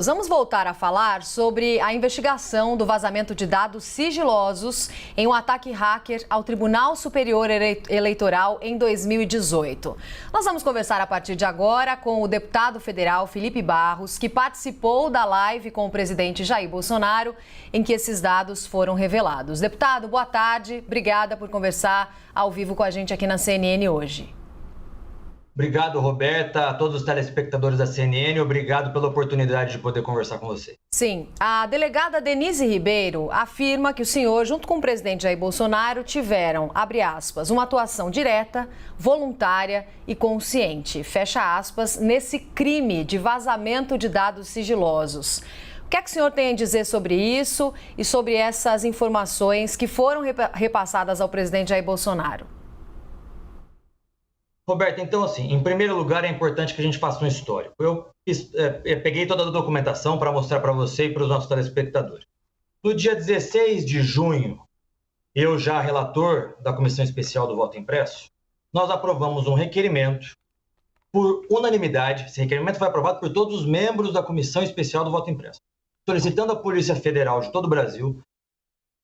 Vamos voltar a falar sobre a investigação do vazamento de dados sigilosos em um ataque hacker ao Tribunal Superior Eleitoral em 2018. Nós vamos conversar a partir de agora com o deputado federal Felipe Barros, que participou da live com o presidente Jair Bolsonaro, em que esses dados foram revelados. Deputado, boa tarde. Obrigada por conversar ao vivo com a gente aqui na CNN hoje. Obrigado, Roberta, a todos os telespectadores da CNN, obrigado pela oportunidade de poder conversar com você. Sim, a delegada Denise Ribeiro afirma que o senhor, junto com o presidente Jair Bolsonaro, tiveram, abre aspas, uma atuação direta, voluntária e consciente, fecha aspas, nesse crime de vazamento de dados sigilosos. O que é que o senhor tem a dizer sobre isso e sobre essas informações que foram repassadas ao presidente Jair Bolsonaro? Roberto, então assim, em primeiro lugar é importante que a gente faça um histórico. Eu peguei toda a documentação para mostrar para você e para os nossos telespectadores. No dia 16 de junho, eu já relator da Comissão Especial do Voto Impresso, nós aprovamos um requerimento por unanimidade. Esse requerimento foi aprovado por todos os membros da Comissão Especial do Voto Impresso, solicitando à Polícia Federal de todo o Brasil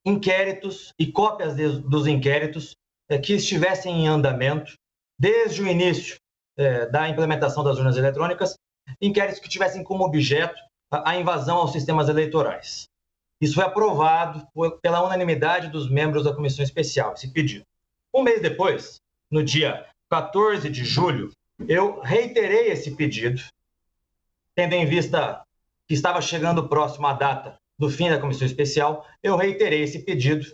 inquéritos e cópias dos inquéritos que estivessem em andamento desde o início da implementação das urnas eletrônicas, inquéritos que tivessem como objeto a invasão aos sistemas eleitorais. Isso foi aprovado pela unanimidade dos membros da Comissão Especial, esse pedido. Um mês depois, no dia 14 de julho, eu reiterei esse pedido, tendo em vista que estava chegando próximo à data do fim da Comissão Especial, eu reiterei esse pedido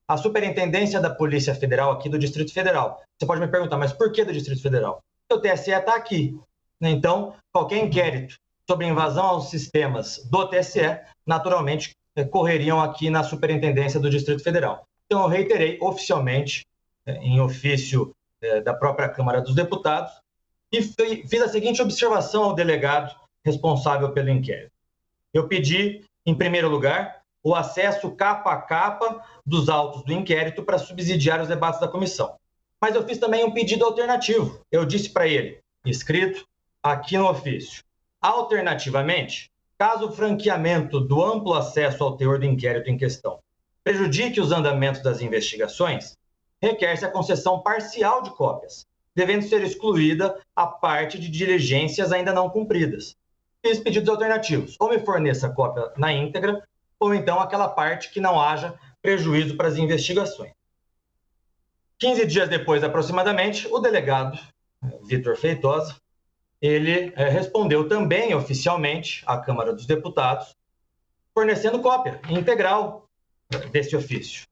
à Superintendência da Polícia Federal aqui do Distrito Federal. Você pode me perguntar, mas por que do Distrito Federal? O TSE está aqui. Então, qualquer inquérito sobre invasão aos sistemas do TSE, naturalmente, correriam aqui na Superintendência do Distrito Federal. Então, eu reiterei oficialmente, em ofício da própria Câmara dos Deputados, e fiz a seguinte observação ao delegado responsável pelo inquérito. Eu pedi, em primeiro lugar, o acesso capa a capa dos autos do inquérito para subsidiar os debates da comissão. Mas eu fiz também um pedido alternativo. Eu disse para ele, escrito aqui no ofício, alternativamente, caso o franqueamento do amplo acesso ao teor do inquérito em questão prejudique os andamentos das investigações, requer-se a concessão parcial de cópias, devendo ser excluída a parte de diligências ainda não cumpridas. Fiz pedidos alternativos, ou me forneça a cópia na íntegra, ou então aquela parte que não haja prejuízo para as investigações. 15 dias depois, aproximadamente, o delegado Vitor Feitosa, ele respondeu também oficialmente à Câmara dos Deputados, fornecendo cópia integral desse ofício,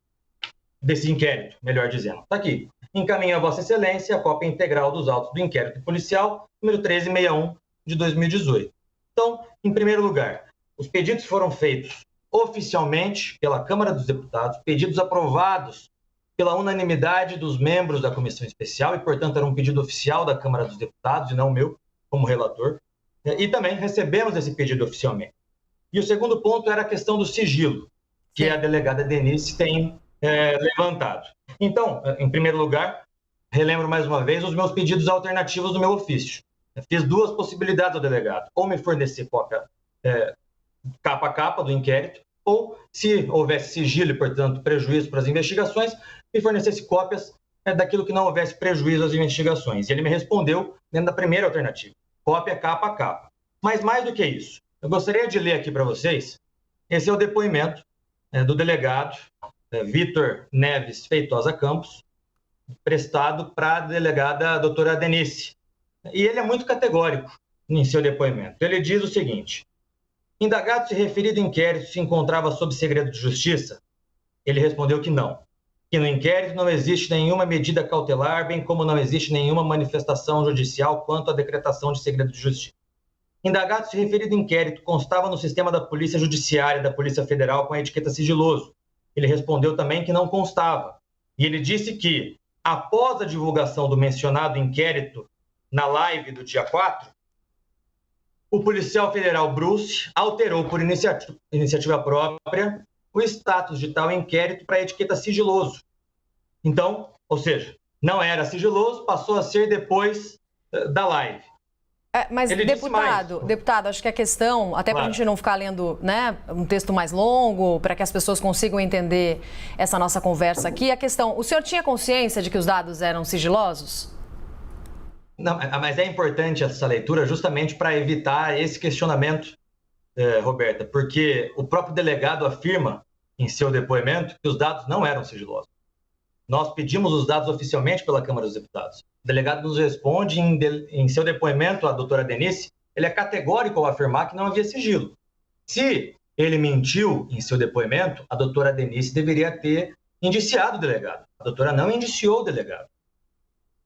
desse inquérito, melhor dizendo. Está aqui. Encaminho a Vossa Excelência a cópia integral dos autos do inquérito policial, número 1361 de 2018. Então, em primeiro lugar, os pedidos foram feitos oficialmente pela Câmara dos Deputados, pedidos aprovados pela unanimidade dos membros da Comissão Especial, e, portanto, era um pedido oficial da Câmara dos Deputados, e não meu, como relator, e também recebemos esse pedido oficialmente. E o segundo ponto era a questão do sigilo, que a delegada Denise tem levantado. Então, em primeiro lugar, relembro mais uma vez os meus pedidos alternativos do meu ofício. Fiz duas possibilidades ao delegado, ou me fornecer cópia capa a capa do inquérito, ou, se houvesse sigilo e, portanto, prejuízo para as investigações, me fornecesse cópias daquilo que não houvesse prejuízo às investigações. E ele me respondeu dentro da primeira alternativa, cópia capa a capa. Mas mais do que isso, eu gostaria de ler aqui para vocês, esse é o depoimento do delegado Vitor Neves Feitosa Campos, prestado para a delegada doutora Denise. E ele é muito categórico em seu depoimento. Ele diz o seguinte: indagado-se referido inquérito se encontrava sob segredo de justiça? Ele respondeu que não, que no inquérito não existe nenhuma medida cautelar, bem como não existe nenhuma manifestação judicial quanto à decretação de segredo de justiça. Indagado-se referido inquérito constava no sistema da Polícia Judiciária da Polícia Federal com a etiqueta sigiloso? Ele respondeu também que não constava. E ele disse que, após a divulgação do mencionado inquérito na live do dia 4, o policial federal Bruce alterou por iniciativa própria o status de tal inquérito para a etiqueta sigiloso. Então, ou seja, não era sigiloso, passou a ser depois da live. Mas, ele deputado, acho que a questão, até para a gente não ficar lendo, né, um texto mais longo, para que as pessoas consigam entender essa nossa conversa aqui, a questão, o senhor tinha consciência de que os dados eram sigilosos? Não, mas é importante essa leitura justamente para evitar esse questionamento, Roberta, porque o próprio delegado afirma em seu depoimento que os dados não eram sigilosos. Nós pedimos os dados oficialmente pela Câmara dos Deputados. O delegado nos responde em seu depoimento, a doutora Denise, ele é categórico ao afirmar que não havia sigilo. Se ele mentiu em seu depoimento, a doutora Denise deveria ter indiciado o delegado. A doutora não indiciou o delegado.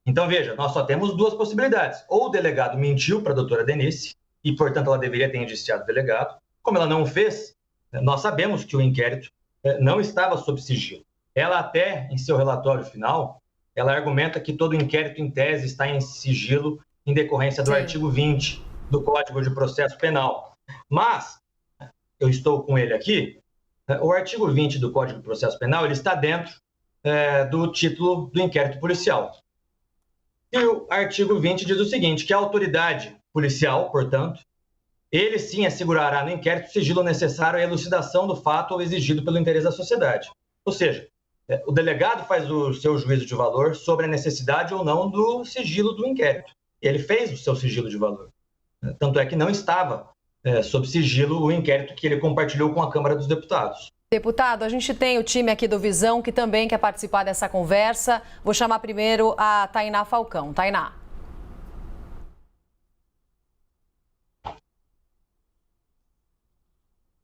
Então, veja, nós só temos duas possibilidades. Ou o delegado mentiu para a doutora Denise, e, portanto, ela deveria ter indiciado o delegado. Como ela não fez, nós sabemos que o inquérito não estava sob sigilo. Ela até, em seu relatório final, ela argumenta que todo inquérito em tese está em sigilo em decorrência do artigo 20 do Código de Processo Penal. Mas, eu estou com ele aqui, o artigo 20 do Código de Processo Penal ele está dentro do título do inquérito policial. E o artigo 20 diz o seguinte, que a autoridade policial, portanto, ele sim assegurará no inquérito o sigilo necessário à elucidação do fato ou exigido pelo interesse da sociedade. Ou seja, o delegado faz o seu juízo de valor sobre a necessidade ou não do sigilo do inquérito. E ele fez o seu sigilo de valor. Tanto é que não estava sob sigilo o inquérito que ele compartilhou com a Câmara dos Deputados. Deputado, a gente tem o time aqui do Visão que também quer participar dessa conversa. Vou chamar primeiro a Tainá Falcão. Tainá.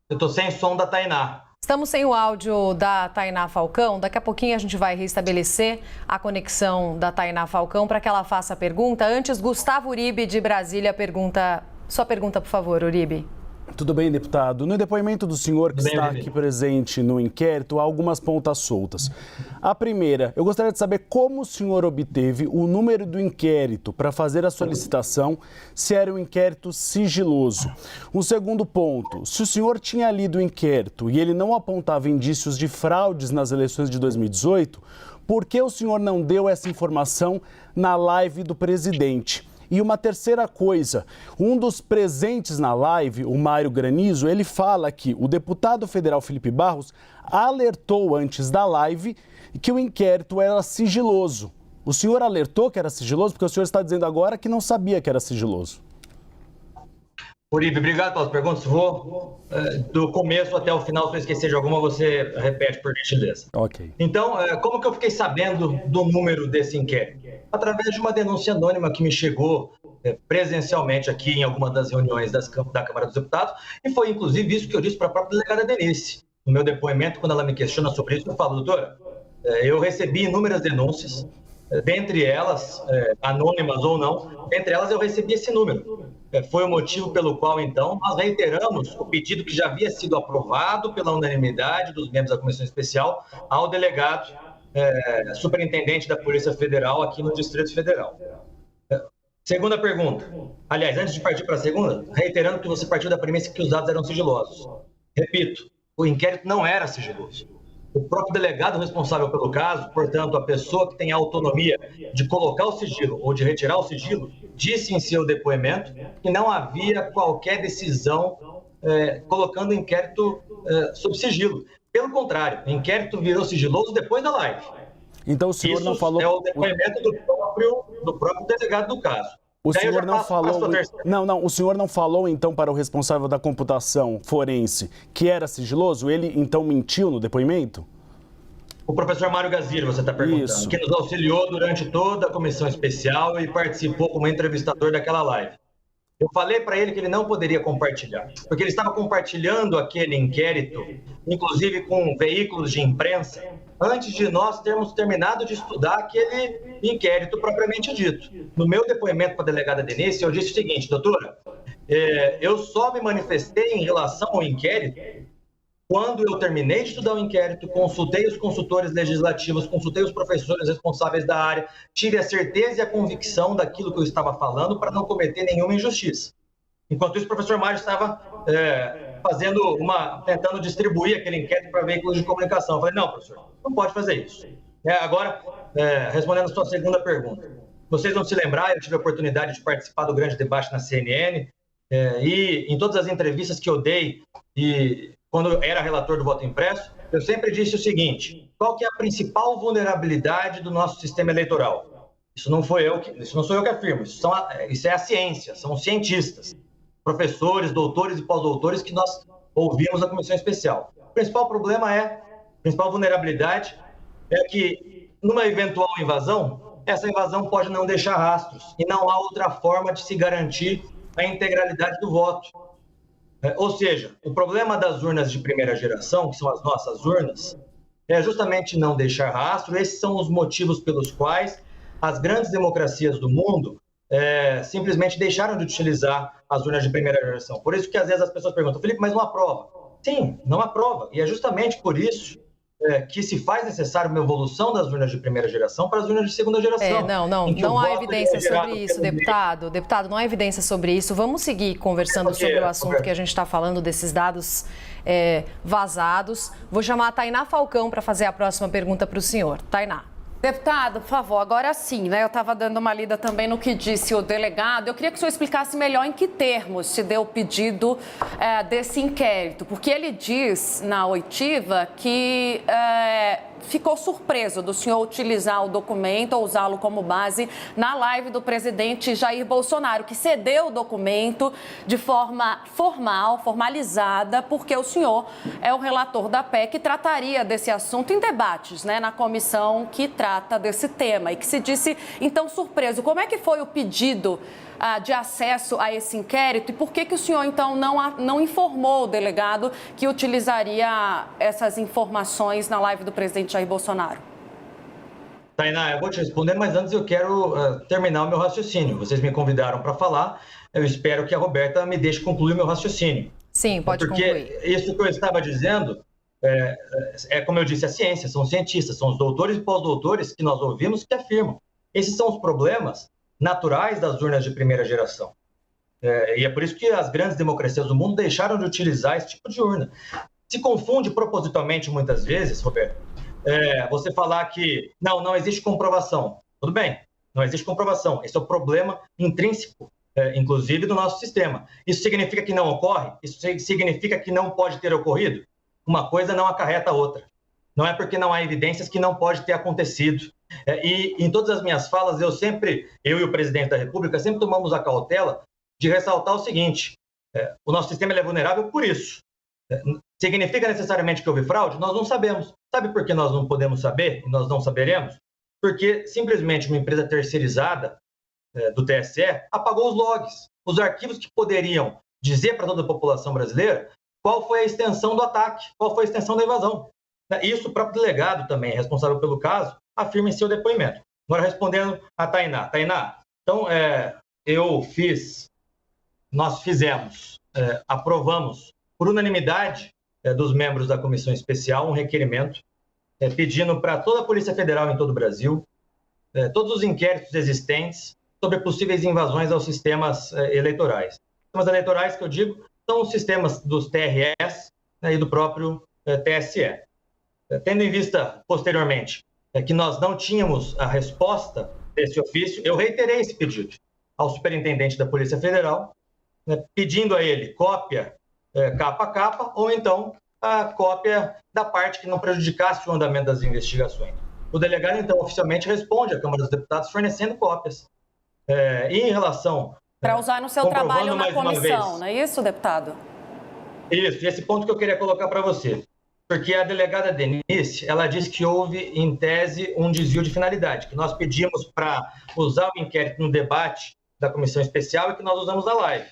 Eu estou sem som da Tainá. Estamos sem o áudio da Tainá Falcão. Daqui a pouquinho a gente vai restabelecer a conexão da Tainá Falcão para que ela faça a pergunta. Antes, Gustavo Uribe, de Brasília, pergunta. Sua pergunta, por favor, Uribe. Tudo bem, deputado. No depoimento do senhor que está aqui presente no inquérito, há algumas pontas soltas. A primeira, eu gostaria de saber como o senhor obteve o número do inquérito para fazer a solicitação, se era um inquérito sigiloso. Um segundo ponto, se o senhor tinha lido o inquérito e ele não apontava indícios de fraudes nas eleições de 2018, por que o senhor não deu essa informação na live do presidente? E uma terceira coisa, um dos presentes na live, o Mário Granizo, ele fala que o deputado federal Felipe Barros alertou antes da live que o inquérito era sigiloso. O senhor alertou que era sigiloso? Porque o senhor está dizendo agora que não sabia que era sigiloso. Uribe, obrigado pelas perguntas. Vou do começo até o final, se eu esquecer de alguma, você repete, por gentileza. Ok. Então, como que eu fiquei sabendo do número desse inquérito? Através de uma denúncia anônima que me chegou presencialmente aqui em alguma das reuniões da Câmara dos Deputados, e foi inclusive isso que eu disse para a própria delegada Denise. No meu depoimento, quando ela me questiona sobre isso, eu falo, doutora, eu recebi inúmeras denúncias, dentre elas, anônimas ou não, dentre elas eu recebi esse número. Foi o motivo pelo qual, então, nós reiteramos o pedido que já havia sido aprovado pela unanimidade dos membros da Comissão Especial ao delegado superintendente da Polícia Federal aqui no Distrito Federal. Segunda pergunta. Aliás, antes de partir para a segunda, reiterando que você partiu da premissa que os dados eram sigilosos. Repito, o inquérito não era sigiloso. O próprio delegado responsável pelo caso, portanto, a pessoa que tem a autonomia de colocar o sigilo ou de retirar o sigilo, disse em seu depoimento que não havia qualquer decisão colocando o inquérito sob sigilo. Pelo contrário, o inquérito virou sigiloso depois da live. Então o senhor não falou... é o depoimento do próprio delegado do caso. O senhor não falou... Não, o senhor não falou então para o responsável da computação forense que era sigiloso? Ele então mentiu no depoimento? O professor Mário Gazir, você está perguntando, Isso. que nos auxiliou durante toda a comissão especial e participou como entrevistador daquela live. Eu falei para ele que ele não poderia compartilhar, porque ele estava compartilhando aquele inquérito, inclusive com veículos de imprensa, antes de nós termos terminado de estudar aquele inquérito propriamente dito. No meu depoimento para a delegada Denise, eu disse o seguinte, doutora, eu só me manifestei em relação ao inquérito quando eu terminei de estudar o inquérito, consultei os consultores legislativos, consultei os professores responsáveis da área, tive a certeza e a convicção daquilo que eu estava falando para não cometer nenhuma injustiça. Enquanto isso, o professor Mário estava tentando distribuir aquele inquérito para veículos de comunicação. Eu falei, não, professor, não pode fazer isso. Agora, respondendo a sua segunda pergunta. vocês vão se lembrar, eu tive a oportunidade de participar do grande debate na CNN, e em todas as entrevistas que eu dei, e quando eu era relator do voto impresso, eu sempre disse o seguinte: qual que é a principal vulnerabilidade do nosso sistema eleitoral? Isso não sou eu que afirmo, isso é a ciência, são os cientistas, professores, doutores e pós-doutores que nós ouvimos na comissão especial. O principal principal vulnerabilidade é que, numa eventual invasão, essa invasão pode não deixar rastros e não há outra forma de se garantir a integralidade do voto. Ou seja, o problema das urnas de primeira geração, que são as nossas urnas, é justamente não deixar rastro. Esses são os motivos pelos quais as grandes democracias do mundo simplesmente deixaram de utilizar as urnas de primeira geração. Por isso que às vezes as pessoas perguntam: Felipe, mas não aprova? Sim, não aprova. E é justamente por isso que se faz necessário uma evolução das urnas de primeira geração para as urnas de segunda geração. Não há evidência sobre isso, deputado. Deputado, não há evidência sobre isso. Vamos seguir conversando sobre o assunto que a gente está falando, desses dados vazados. Vou chamar a Tainá Falcão para fazer a próxima pergunta para o senhor. Tainá. Deputado, por favor, agora sim, né? Eu estava dando uma lida também no que disse o delegado. Eu queria que o senhor explicasse melhor em que termos se deu o pedido desse inquérito, porque ele diz na oitiva que ficou surpreso do senhor utilizar o documento ou usá-lo como base na live do presidente Jair Bolsonaro, que cedeu o documento de forma formalizada, porque o senhor é o relator da PEC e trataria desse assunto em debates, né, na comissão que trata desse tema, e que se disse, então, surpreso. Como é que foi o pedido de acesso a esse inquérito e por que o senhor, então, não informou o delegado que utilizaria essas informações na live do presidente Jair Bolsonaro? Tainá, eu vou te responder, mas antes eu quero terminar o meu raciocínio. Vocês me convidaram para falar, eu espero que a Roberta me deixe concluir o meu raciocínio. Sim, pode concluir. Porque isso que eu estava dizendo como eu disse, a ciência, são cientistas, são os doutores e pós-doutores que nós ouvimos que afirmam. Esses são os problemas naturais das urnas de primeira geração. E é por isso que as grandes democracias do mundo deixaram de utilizar esse tipo de urna. Se confunde propositalmente muitas vezes, Roberto, você falar que não existe comprovação. Tudo bem, não existe comprovação. Esse é o problema intrínseco, inclusive, do nosso sistema. Isso significa que não ocorre? Isso significa que não pode ter ocorrido? Uma coisa não acarreta a outra. Não é porque não há evidências que não pode ter acontecido. E em todas as minhas falas, eu e o presidente da República sempre tomamos a cautela de ressaltar o seguinte: o nosso sistema é vulnerável por isso. Significa necessariamente que houve fraude? Nós não sabemos. Sabe por que nós não podemos saber e nós não saberemos? Porque simplesmente uma empresa terceirizada do TSE apagou os logs, os arquivos que poderiam dizer para toda a população brasileira qual foi a extensão do ataque, qual foi a extensão da invasão. Isso o próprio delegado também, responsável pelo caso, afirma em seu depoimento. Agora, respondendo a Tainá. Tainá, então, nós fizemos, aprovamos, por unanimidade dos membros da comissão especial, um requerimento pedindo para toda a Polícia Federal em todo o Brasil, todos os inquéritos existentes sobre possíveis invasões aos sistemas eleitorais. Sistemas eleitorais, que eu digo, são os sistemas dos TRS e do próprio TSE. Tendo em vista, posteriormente, que nós não tínhamos a resposta desse ofício, eu reiterei esse pedido ao superintendente da Polícia Federal, pedindo a ele cópia capa a capa, ou então a cópia da parte que não prejudicasse o andamento das investigações. O delegado, então, oficialmente responde à Câmara dos Deputados fornecendo cópias. E em relação... Para usar no seu trabalho na comissão, não é isso, deputado? Isso, esse ponto que eu queria colocar para você. Porque a delegada Denise, ela disse que houve, em tese, um desvio de finalidade, que nós pedimos para usar o inquérito no debate da comissão especial e que nós usamos na live.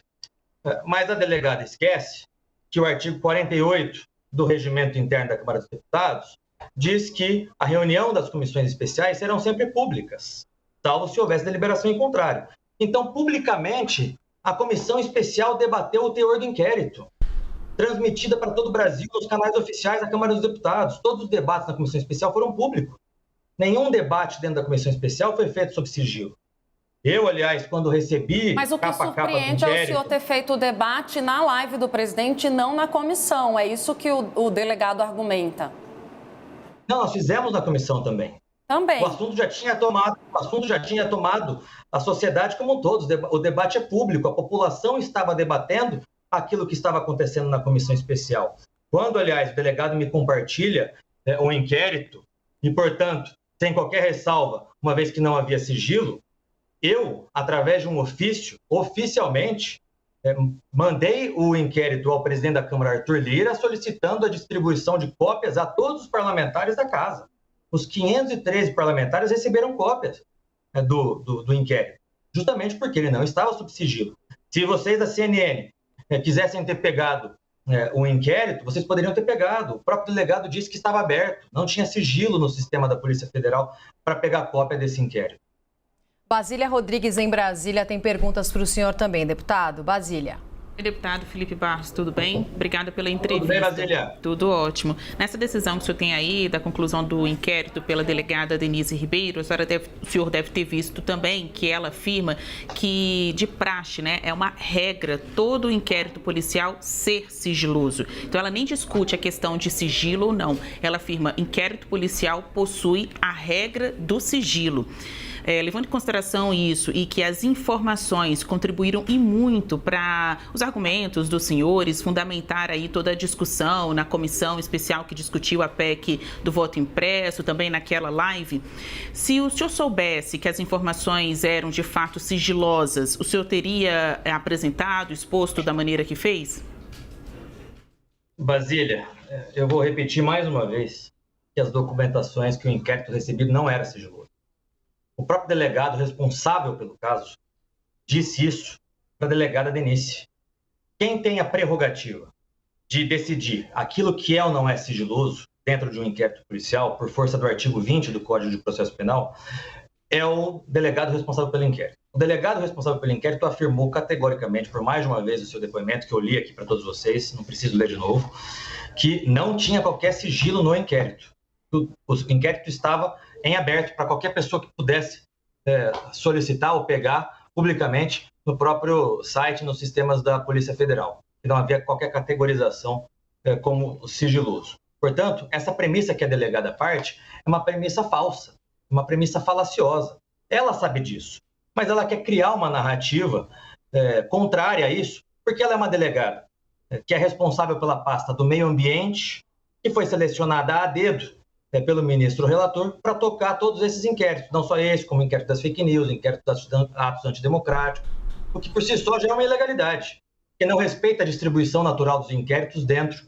Mas a delegada esquece que o artigo 48 do Regimento Interno da Câmara dos Deputados diz que a reunião das comissões especiais serão sempre públicas, salvo se houvesse deliberação em contrário. Então, publicamente, a comissão especial debateu o teor do inquérito, transmitida para todo o Brasil nos canais oficiais da Câmara dos Deputados. Todos os debates na comissão especial foram públicos. Nenhum debate dentro da comissão especial foi feito sob sigilo. Eu, aliás, quando recebi... Mas o que surpreende é o senhor ter feito o debate na live do presidente e não na comissão. É isso que o delegado argumenta. Não, nós fizemos na comissão também. Também. O assunto já tinha tomado a sociedade como um todo. O debate é público, a população estava debatendo aquilo que estava acontecendo na comissão especial. Quando, aliás, o delegado me compartilha o inquérito, e, portanto, sem qualquer ressalva, uma vez que não havia sigilo, eu, através de um ofício, oficialmente, mandei o inquérito ao presidente da Câmara, Arthur Lira, solicitando a distribuição de cópias a todos os parlamentares da casa. Os 513 parlamentares receberam cópias do inquérito, justamente porque ele não estava sob sigilo. Se vocês da CNN quisessem ter pegado o inquérito, vocês poderiam ter pegado. O próprio delegado disse que estava aberto, não tinha sigilo no sistema da Polícia Federal para pegar cópia desse inquérito. Basília Rodrigues, em Brasília, tem perguntas para o senhor também, deputado. Basília. Deputado Felipe Barros, tudo bem? Obrigada pela entrevista. Tudo bem, Basília? Tudo ótimo. Nessa decisão que o senhor tem aí, da conclusão do inquérito pela delegada Denise Ribeiro, o senhor deve ter visto também que ela afirma que, de praxe, né, é uma regra todo o inquérito policial ser sigiloso. Então, ela nem discute a questão de sigilo ou não. Ela afirma que inquérito policial possui a regra do sigilo. Levando em consideração isso e que as informações contribuíram e muito para os argumentos dos senhores, fundamentar aí toda a discussão na comissão especial que discutiu a PEC do voto impresso, também naquela live, se o senhor soubesse que as informações eram de fato sigilosas, o senhor teria apresentado, exposto da maneira que fez? Basília, eu vou repetir mais uma vez que as documentações que o inquérito recebido não era sigiloso. O próprio delegado responsável pelo caso disse isso para a delegada Denise. Quem tem a prerrogativa de decidir aquilo que é ou não é sigiloso dentro de um inquérito policial, por força do artigo 20 do Código de Processo Penal, é o delegado responsável pelo inquérito. O delegado responsável pelo inquérito afirmou categoricamente, por mais de uma vez, o seu depoimento, que eu li aqui para todos vocês, não preciso ler de novo, que não tinha qualquer sigilo no inquérito. O inquérito estava em aberto para qualquer pessoa que pudesse solicitar ou pegar publicamente no próprio site, nos sistemas da Polícia Federal. E não havia qualquer categorização como sigiloso. Portanto, essa premissa que a delegada parte é uma premissa falsa, uma premissa falaciosa. Ela sabe disso, mas ela quer criar uma narrativa contrária a isso, porque ela é uma delegada que é responsável pela pasta do meio ambiente, que foi selecionada a dedo pelo ministro relator para tocar todos esses inquéritos, não só esse, como o inquérito das fake news, o inquérito dos atos antidemocráticos, o que por si só já é uma ilegalidade, que não respeita a distribuição natural dos inquéritos dentro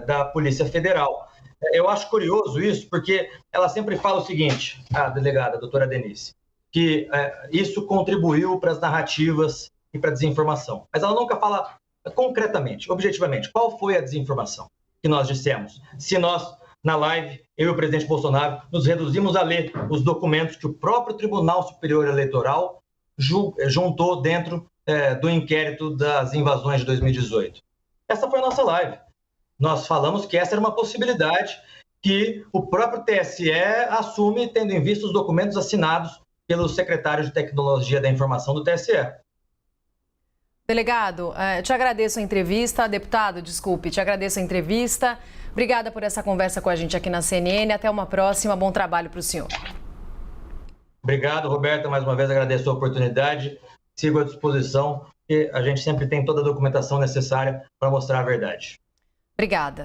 da Polícia Federal. Eu acho curioso isso, porque ela sempre fala o seguinte, a delegada, a doutora Denise, que isso contribuiu para as narrativas e para a desinformação. Mas ela nunca fala concretamente, objetivamente, qual foi a desinformação que nós dissemos. Se nós, na live, eu e o presidente Bolsonaro, nos reduzimos a ler os documentos que o próprio Tribunal Superior Eleitoral juntou dentro do inquérito das invasões de 2018. Essa foi a nossa live. Nós falamos que essa era uma possibilidade que o próprio TSE assume, tendo em vista os documentos assinados pelo secretário de Tecnologia da Informação do TSE. Delegado, te agradeço a entrevista. Deputado, desculpe, te agradeço a entrevista. Obrigada por essa conversa com a gente aqui na CNN. Até uma próxima. Bom trabalho para o senhor. Obrigado, Roberta. Mais uma vez agradeço a oportunidade. Sigo à disposição e a gente sempre tem toda a documentação necessária para mostrar a verdade. Obrigada.